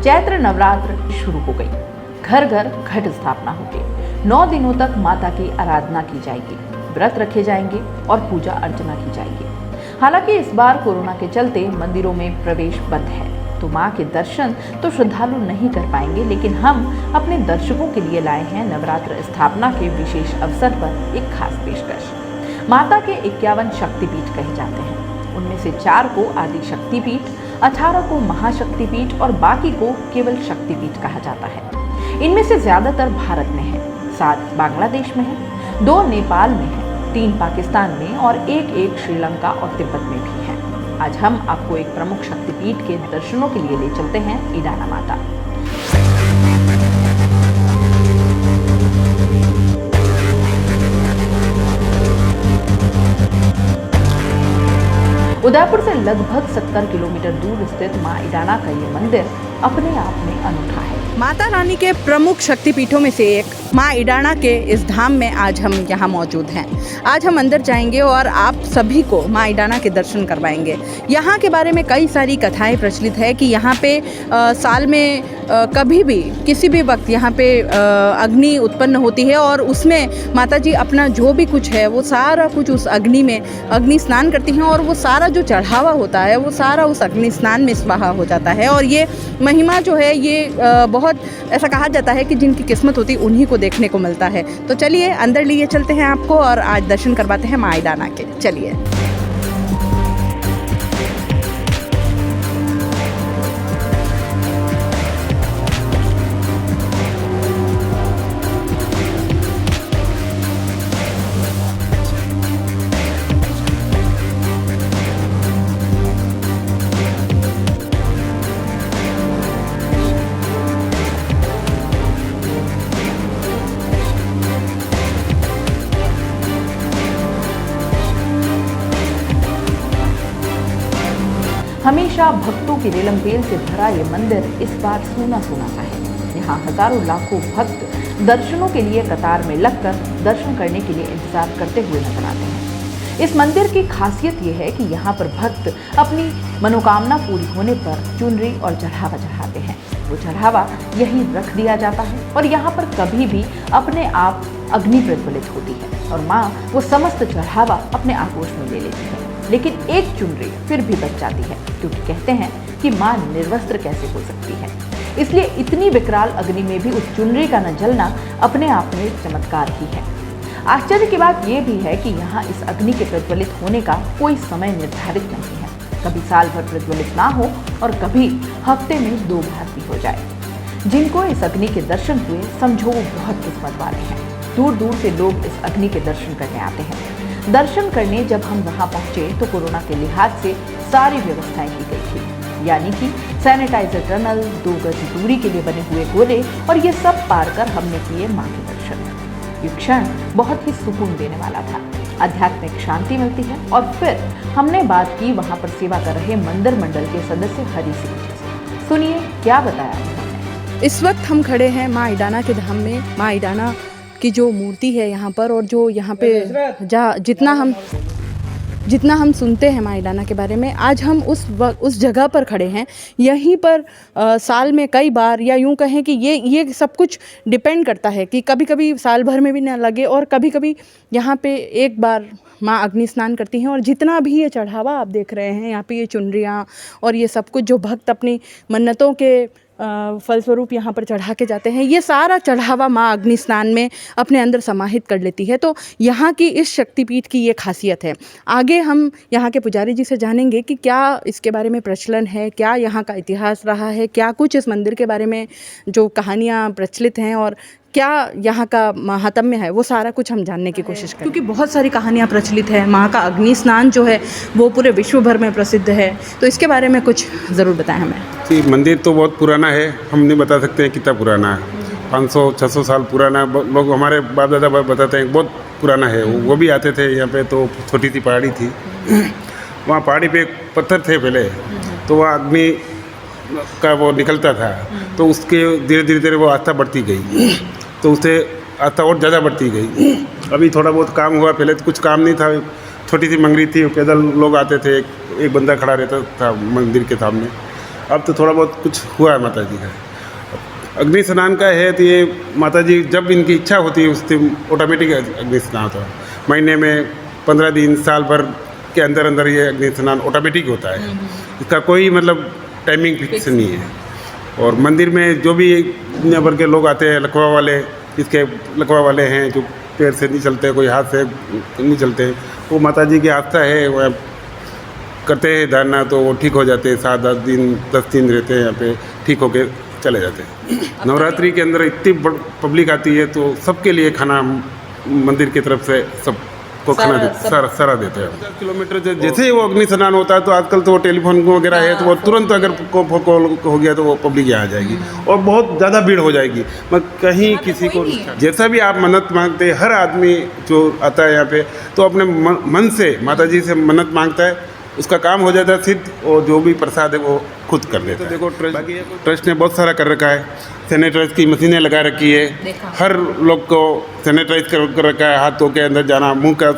चैत्र नवरात्र शुरू हो गई। घर घर घट स्थापना होगी। 9 दिनों तक माता की आराधना की जाएगी, व्रत रखे जाएंगे और पूजा अर्चना की जाएगी। हालांकि इस बार कोरोना के चलते मंदिरों में प्रवेश बंद है, तो मां के दर्शन तो श्रद्धालु नहीं कर पाएंगे, लेकिन हम अपने दर्शकों के लिए लाए हैं नवरात्र स्थापना के विशेष अवसर पर एक खास पेशकश। माता के 51 शक्तिपीठ कहे जाते हैं। उनमें से 4 को आदि शक्तिपीठ, 18 को महाशक्तिपीठ और बाकी को केवल शक्तिपीठ कहा जाता है। इनमें से ज्यादातर भारत में है, 7 बांग्लादेश में है, 2 नेपाल में है, 3 पाकिस्तान में और एक श्रीलंका और तिब्बत में भी है। आज हम आपको एक प्रमुख शक्तिपीठ के दर्शनों के लिए ले चलते हैं, ईडाना माता। उदयपुर से लगभग 70 किलोमीटर दूर स्थित मां ईडाना का ये मंदिर अपने आप में अनूठा है। माता रानी के प्रमुख शक्तिपीठों में से एक मां ईडाना के इस धाम में आज हम यहाँ मौजूद हैं। आज हम अंदर जाएंगे और आप सभी को मां ईडाना के दर्शन करवाएंगे। यहाँ के बारे में कई सारी कथाएं प्रचलित है कि यहाँ पे साल में कभी भी किसी भी वक्त यहाँ पे अग्नि उत्पन्न होती है और उसमें माता जी अपना जो भी कुछ है वो सारा कुछ उस अग्नि में अग्नि स्नान करती हैं और वो सारा जो चढ़ावा होता है वो सारा उस अग्नि स्नान में स्वाहा हो जाता है। और ये महिमा जो है ये बहुत ऐसा कहा जाता है कि जिनकी किस्मत होती है उन्हीं को देखने को मिलता है। तो चलिए अंदर लिए चलते हैं आपको और आज दर्शन करवाते हैं मां ईडाना के। चलिए। हमेशा भक्तों की रेलमपेल से भरा ये मंदिर इस बार सूना सूना सा है। यहाँ हजारों लाखों भक्त दर्शनों के लिए कतार में लगकर दर्शन करने के लिए इंतजार करते हुए नजर आते हैं। इस मंदिर की खासियत ये है कि यहाँ पर भक्त अपनी मनोकामना पूरी होने पर चुनरी और चढ़ावा चढ़ाते हैं। वो चढ़ावा यहीं रख दिया जाता है और यहाँ पर कभी भी अपने आप अग्नि प्रज्वलित होती है और माँ वो समस्त चढ़ावा अपने आगोश में ले लेती है। लेकिन एक चुनरी फिर भी बच जाती है, क्योंकि कहते हैं कि मां निर्वस्त्र कैसे हो सकती है। इसलिए इतनी विकराल अग्नि में भी उस चुनरी का न जलना अपने आप में एक चमत्कार ही है। आश्चर्य की बात यह भी है कि यहाँ इस अग्नि के प्रज्वलित होने का कोई समय निर्धारित नहीं है। कभी साल भर प्रज्वलित ना हो और कभी हफ्ते में 2 बार भी हो जाए। जिनको इस अग्नि के दर्शन हुए समझो वो बहुत किस्मत वाले हैं। दूर दूर से लोग इस अग्नि के दर्शन करने आते हैं। दर्शन करने जब हम वहां पहुंचे तो कोरोना के लिहाज से सारी व्यवस्थाएं की गई थी, यानी कि सैनिटाइजर टनल, 2 गज दूरी के लिए बने हुए गोले और ये सब पार कर हमने किए मां के दर्शन। ये क्षण बहुत ही सुकून देने वाला था। आध्यात्मिक शांति मिलती है। और फिर हमने बात की वहां पर सेवा कर रहे मंदिर मंडल के सदस्य हरि सिंह जी से। सुनिए क्या बताया उन्होंने। इस वक्त हम खड़े हैं मां ईडाना के धाम में। मां ईडाना की जो मूर्ति है यहाँ पर और जो यहाँ पे जितना हम सुनते हैं मां ईडाना के बारे में, आज हम उस जगह पर खड़े हैं। यहीं पर साल में कई बार, या यूँ कहें कि ये सब कुछ डिपेंड करता है कि कभी कभी साल भर में भी ना लगे और कभी कभी यहाँ पे एक बार माँ अग्नि स्नान करती हैं। और जितना भी ये चढ़ावा आप देख रहे हैं यहाँ पे, ये चुनरियाँ और ये सब कुछ जो भक्त अपनी मन्नतों के फलस्वरूप यहाँ पर चढ़ा के जाते हैं, ये सारा चढ़ावा माँ अग्नि स्नान में अपने अंदर समाहित कर लेती है। तो यहाँ की इस शक्तिपीठ की ये खासियत है। आगे हम यहाँ के पुजारी जी से जानेंगे कि क्या इसके बारे में प्रचलन है, क्या यहाँ का इतिहास रहा है, क्या कुछ इस मंदिर के बारे में जो कहानियाँ प्रचलित हैं और क्या यहाँ का महात्म्य है, वो सारा कुछ हम जानने की कोशिश करें। क्योंकि बहुत सारी कहानियाँ प्रचलित है। माँ का अग्नि स्नान जो है वो पूरे विश्व भर में प्रसिद्ध है, तो इसके बारे में कुछ ज़रूर बताएं हमें। जी, मंदिर तो बहुत पुराना है, हम नहीं बता सकते हैं कितना पुराना है। 500-600 साल पुराना। लोग हमारे बाप दादा बताते हैं बहुत पुराना है। वो भी आते थे यहाँ पे। तो छोटी सी पहाड़ी थी, वहाँ पहाड़ी पे पत्थर थे पहले, तो वहाँ अग्नि का वो निकलता था। तो उसके धीरे धीरे वो आस्था बढ़ती गई, तो उससे आस्था और ज़्यादा बढ़ती गई। अभी थोड़ा बहुत काम हुआ, पहले तो कुछ काम नहीं था, छोटी सी मंगरी थी, पैदल लोग आते थे, एक बंदा खड़ा रहता था मंदिर के सामने। अब तो थोड़ा बहुत कुछ हुआ है माता जी का। अग्नि स्नान का है तो ये माता जी जब इनकी इच्छा होती है उस दिन ऑटोमेटिक अग्नि स्नान होता है। महीने में 15 दिन साल भर के अंदर अंदर ये अग्नि स्नान ऑटोमेटिक होता है। इसका कोई मतलब टाइमिंग फिक्स नहीं है। और मंदिर में जो भी दुनिया भर के लोग आते हैं, लकवा वाले, इसके लकवा वाले हैं जो पैर से नहीं चलते, कोई हाथ से नहीं चलते, वो माता जी की आस्था है, वह करते हैं धारणा तो वो ठीक हो जाते हैं। 7-10 दिन 10 दिन रहते हैं यहाँ पे, ठीक होके चले जाते हैं। नवरात्रि के अंदर इतनी पब्लिक आती है तो सबके लिए खाना मंदिर की तरफ से सबको खाना सारा देते हैं। 50 किलोमीटर जैसे ही वो अग्नि स्नान होता है तो आजकल तो वो टेलीफोन वगैरह है तो वो तुरंत अगर कॉल हो गया तो वो पब्लिक यहाँ आ जाएगी और बहुत ज़्यादा भीड़ हो जाएगी। मैं कहीं किसी को जैसा भी आप मन्नत मांगते, हर आदमी जो आता है यहाँ पे तो अपने मन से माता जी से मन्नत मांगता है, उसका काम हो जाता है सिद्ध, और जो भी प्रसाद है वो खुद कर देता है। देखो ट्रस्ट ने बहुत सारा कर रखा है, सैनिटाइज की मशीनें लगा रखी है, हर लोग को सैनिटाइज कर रखा है, हाथों के अंदर जाना, मुंह का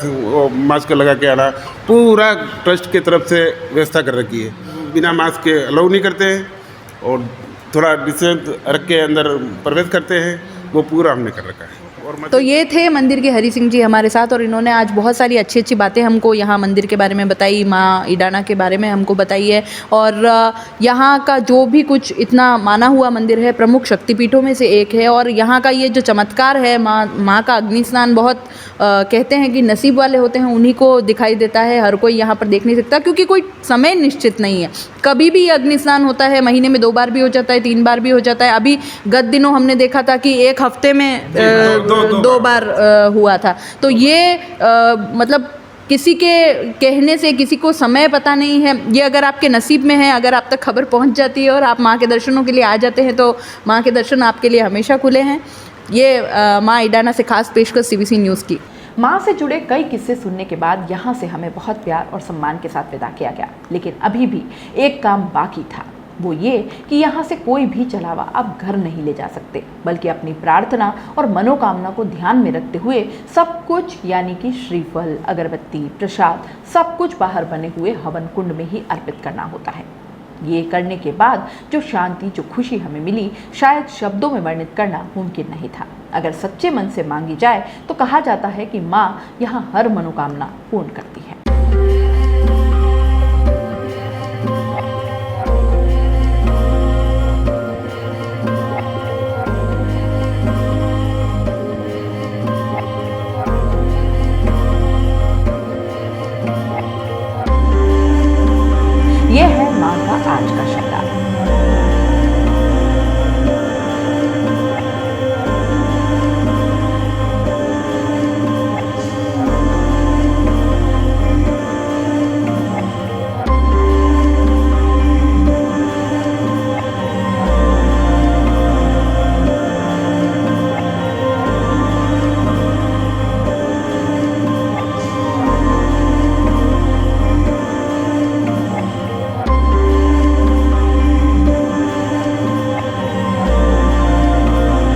मास्क लगा के आना, पूरा ट्रस्ट की तरफ से व्यवस्था कर रखी है। बिना मास्क के अलाउ नहीं करते हैं और थोड़ा डिस्टेंस रख के अंदर प्रवेश करते हैं, वो पूरा हमने कर रखा है। तो ये थे मंदिर के हरि सिंह जी हमारे साथ, और इन्होंने आज बहुत सारी अच्छी अच्छी बातें हमको यहाँ मंदिर के बारे में बताई, माँ ईडाना के बारे में हमको बताई है। और यहाँ का जो भी कुछ इतना माना हुआ मंदिर है, प्रमुख शक्तिपीठों में से एक है। और यहाँ का ये जो चमत्कार है, माँ का अग्नि स्नान बहुत कहते हैं कि नसीब वाले होते हैं, उन्हीं को दिखाई देता है। हर कोई यहाँ पर देख नहीं सकता क्योंकि कोई समय निश्चित नहीं है, कभी भी अग्नि स्नान होता है। महीने में 2 बार भी हो जाता है, 3 बार भी हो जाता है। अभी गत दिनों हमने देखा था कि 1 हफ्ते में 2 बार हुआ था। तो ये मतलब किसी के कहने से किसी को समय पता नहीं है। ये अगर आपके नसीब में है, अगर आप तक खबर पहुंच जाती है और आप माँ के दर्शनों के लिए आ जाते हैं तो माँ के दर्शन आपके लिए हमेशा खुले हैं। ये माँ ईडाना से खास पेशकश CBC न्यूज़ की। माँ से जुड़े कई किस्से सुनने के बाद यहाँ से हमें बहुत प्यार और सम्मान के साथ विदा किया गया, लेकिन अभी भी एक काम बाकी था। वो ये कि यहाँ से कोई भी चलावा आप घर नहीं ले जा सकते, बल्कि अपनी प्रार्थना और मनोकामना को ध्यान में रखते हुए सब कुछ यानी कि श्रीफल, अगरबत्ती, प्रसाद सब कुछ बाहर बने हुए हवन कुंड में ही अर्पित करना होता है। ये करने के बाद जो शांति, जो खुशी हमें मिली, शायद शब्दों में वर्णित करना मुमकिन नहीं था। अगर सच्चे मन से मांगी जाए तो कहा जाता है कि माँ यहाँ हर मनोकामना पूर्ण करती है। यह है माँ का आज का शब्दार्थ।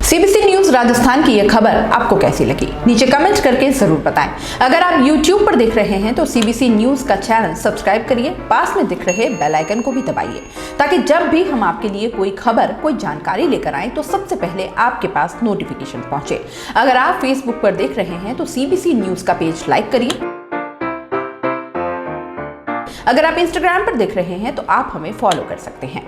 CBC न्यूज़ राजस्थान की यह खबर आपको कैसी लगी, नीचे कमेंट करके जरूर बताएं। अगर आप YouTube पर देख रहे हैं तो CBC न्यूज़ का चैनल सब्सक्राइब करिए, पास में दिख रहे बेल आइकन को भी दबाइए, ताकि जब भी हम आपके लिए कोई खबर, कोई जानकारी लेकर आएं तो सबसे पहले आपके पास नोटिफिकेशन पहुंचे। अगर आप Facebook पर देख रहे हैं तो CBC न्यूज़ का पेज लाइक करिए। अगर आप Instagram पर देख रहे हैं तो आप हमें फॉलो कर सकते हैं।